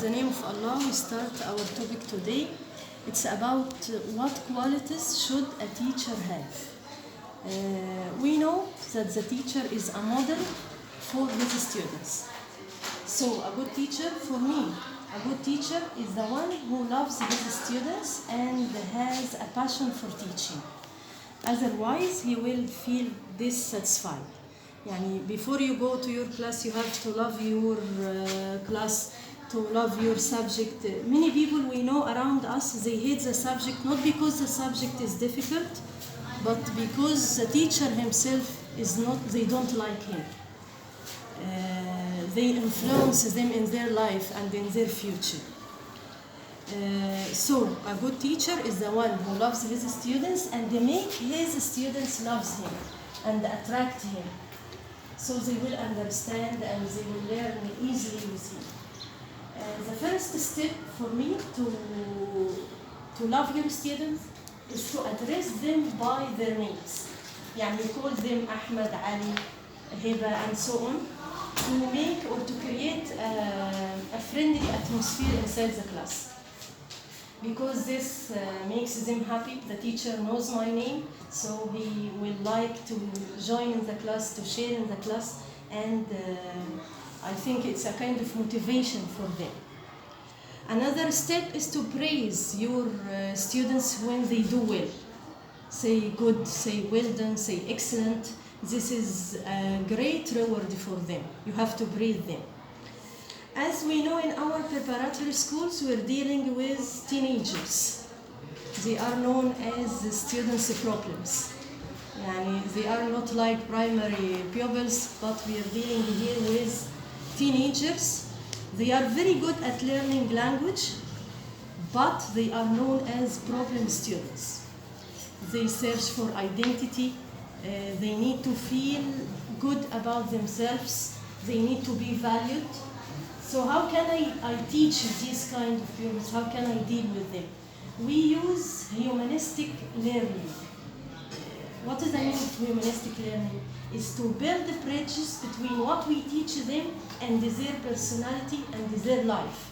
the name of Allah, we start our topic today. It's about what qualities should a teacher have. We know that the teacher is a model for his students. So a good teacher, for me, a good teacher is the one who loves his students and has a passion for teaching. Otherwise, he will feel dissatisfied. Yani before you go to your class, you have to love your class, to love your subject. Many people we know around us, they hate the subject not because the subject is difficult, but because the teacher himself is not, they don't like him. They influence them in their life and in their future. So a good teacher is the one who loves his students and they make his students love him and attract him. So they will understand and they will learn easily with him. The first step for me to love your students is to address them by their names. يعني you call them Ahmed, Ali, Heba, and so on, to make or to create a friendly atmosphere inside the class. Because this makes them happy. The teacher knows my name, so he will like to join in the class, to share in the class, and I think it's a kind of motivation for them. Another step is to praise your students when they do well. Say good, say well done, say excellent. This is a great reward for them. You have to praise them. As we know, in our preparatory schools, we're dealing with teenagers. They are known as the students' problems. Yani they are not like primary pupils, but we are dealing here with teenagers. They are very good at learning language, but they are known as problem students. They search for identity. They need to feel good about themselves. They need to be valued. So how can I teach these kind of pupils? How can I deal with them? We use humanistic learning. What is the meaning of humanistic learning? Is to build the bridges between what we teach them and their personality and their life.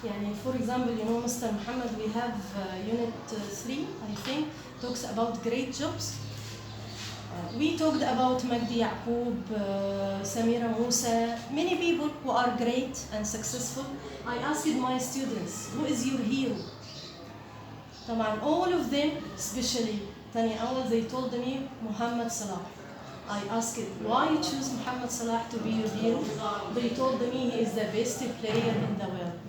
Yani, for example, you know, Mr. Muhammad, we have unit 3, I think, talks about great jobs. We talked about Magdi Yaqub, Samira Musa, many people who are great and successful. I asked my students, who is your hero? All of them, especially Tani Awal, they told me Muhammad Salah. I asked, why you choose Muhammad Salah to be your hero? They told me he is the best player in the world.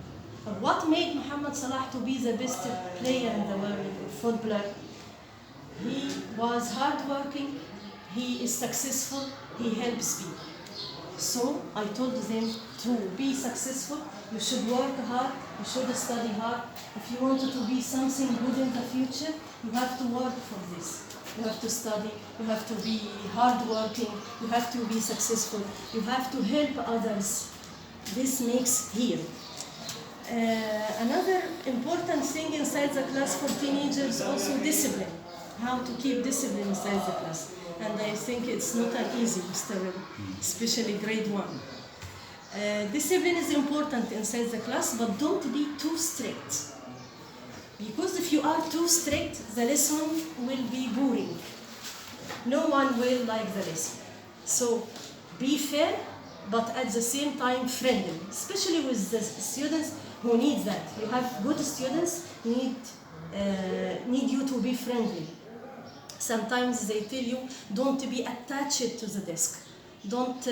But what made Muhammad Salah to be the best player in the world, footballer? He was hardworking. He is successful, he helps me. So I told them to be successful, you should work hard, you should study hard. If you want to be something good in the future, you have to work for this. You have to study, you have to be hardworking, you have to be successful, you have to help others. This makes hero. Another important thing inside the class for teenagers, also discipline. How to keep discipline inside the class. And I think it's not an easy, especially grade 1. Discipline is important inside the class, but don't be too strict. Because if you are too strict, the lesson will be boring. No one will like the lesson. So be fair, but at the same time friendly, especially with the students who need that. You have good students need you to be friendly. Sometimes they tell you, don't be attached to the desk. Don't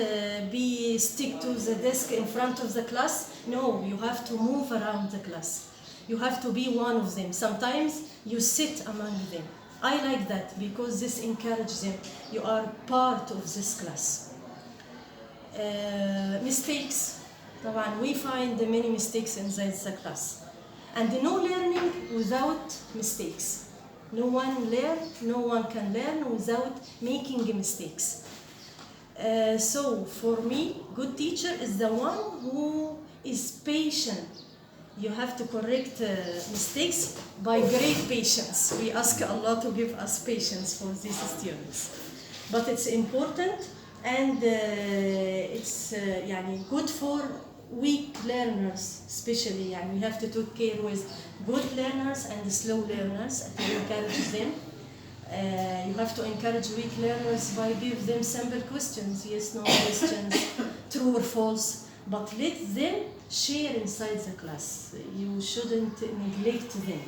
be stick to the desk in front of the class. No, you have to move around the class. You have to be one of them. Sometimes you sit among them. I like that because this encourages them. You are part of this class. Mistakes. We find many mistakes inside the class. And no learning without mistakes. No one can learn without making mistakes. So for me, good teacher is the one who is patient. You have to correct mistakes by great patience. We ask Allah to give us patience for these students. But it's important and it's good for weak learners especially, يعني we have to take care with good learners and slow learners to encourage them. You have to encourage weak learners by give them simple questions, yes, no questions, true or false, but let them share inside the class. You shouldn't neglect them.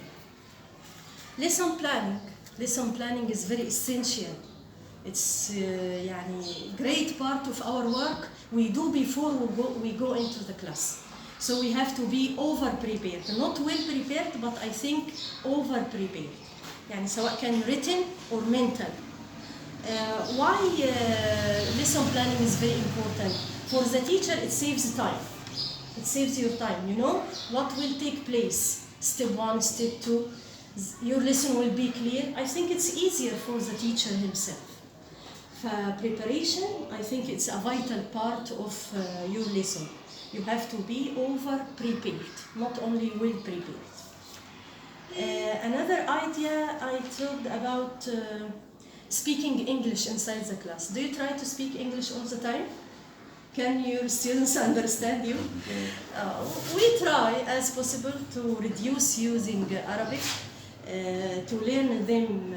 Lesson planning. Lesson planning is very essential. It's يعني great part of our work we do before we go into the class. So we have to be over prepared, not well prepared, but I think over prepared. يعني سواء كان written or mental. Why lesson planning is very important? For the teacher, it saves time. It saves your time. You know what will take place. Step 1, step 2. Your lesson will be clear. I think it's easier for the teacher himself. Preparation, I think it's a vital part of your lesson. You have to be over prepared, not only well prepared. Another idea I talked about speaking English inside the class. Do you try to speak English all the time? Can your students understand you? We try as possible to reduce using Arabic, to learn them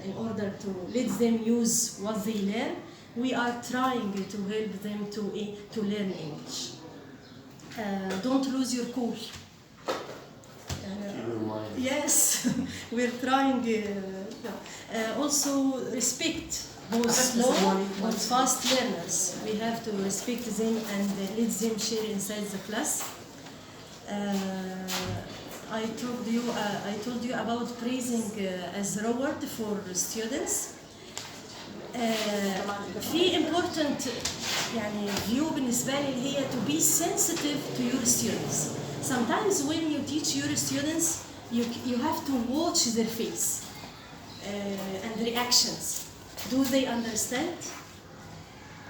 in order to let them use what they learn. We are trying to help them to learn English. Don't lose your cool. Yes, we're trying. Also respect both slow and fast learners. We have to respect them and let them share inside the class. I told you about praising as reward for students. في important يعني view بالنسبة لي اللي هي to be sensitive to your students. Sometimes when you teach your students, you have to watch their face and reactions. Do they understand?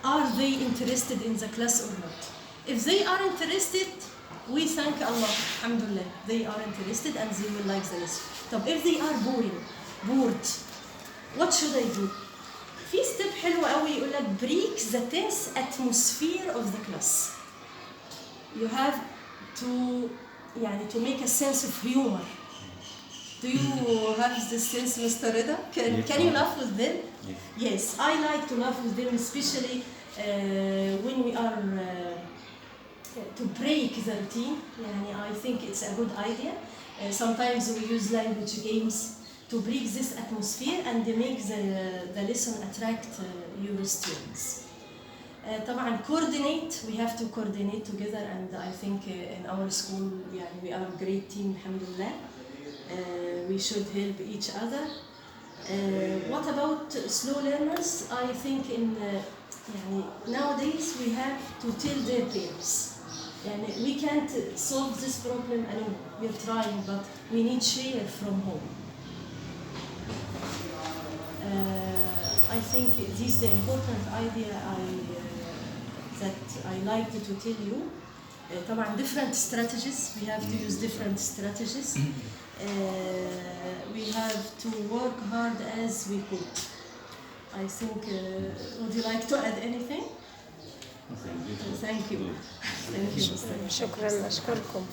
Are they interested in the class or not? If they are interested, we thank Allah, alhamdulillah, they are interested and they will like the lesson. طب if they are bored, what should I do? في step حلو قوي يقول لك break the tense atmosphere of the class. You have to يعني to make a sense of humor. Do you have this sense, Mr. Rida? Can you laugh with them? Yes, I like to laugh with them, especially when we are to break the routine. يعني I think it's a good idea. Sometimes we use language games to break this atmosphere and make the lesson attract your students. طبعا coordinate, we have to coordinate together, and I think in our school يعني we are a great team, alhamdulillah. We should help each other. What about slow learners? I think يعني nowadays we have to tell their parents. يعني we can't solve this problem alone. We're trying, but we need share from home. I think this is the important idea that I like to tell you. طبعا different strategies. We have to use different strategies. We have to work hard as we could. I think. Would you like to add anything? Thank you. Thank you. شكرا، أشكركم.